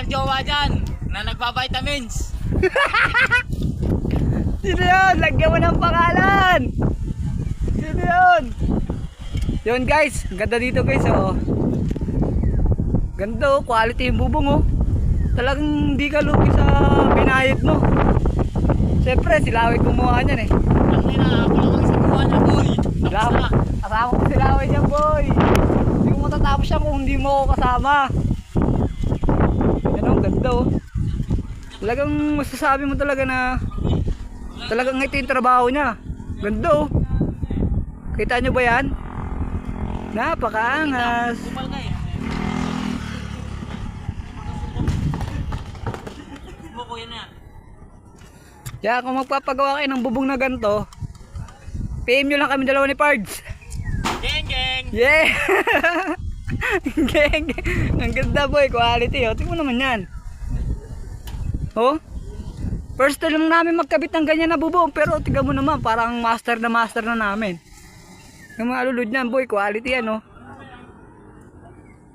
jowa dyan na nagpa-vitamins. Sino yun? Lagyan mo ng pangalan. Sino yun? Yun guys, ganda dito guys oh. Ganda oh, quality yung bubong oh. Talagang hindi ka lugi sa binayad mo. Siyempre silaway gumawa niyan eh. Ang ina, ako lang ang isagawa niya boy. Tapos na. Kasama ko silaway niya boy. Hindi mo matatapos siya kung hindi mo ako kasama. Yan oh, ganda oh. Talagang masasabi mo talaga na talagang ito yung trabaho niya. Ganda oh. Kita nyo ba yan? Napakaangas. Kupal na eh. Buko yan yan. Kaya kung magpapagawa kayo ng bubong na ganito, PM nyo lang kami dalawa ni Pards. Geng geng. Yeah! Geng! Ang ganda boy, quality oh. Tingnan mo naman yan. Oh? First time lang namin magkabit ng ganyan na bubong, pero tingnan mo naman, parang master na namin. Yung mga lulod niyan boy, quality yan oh.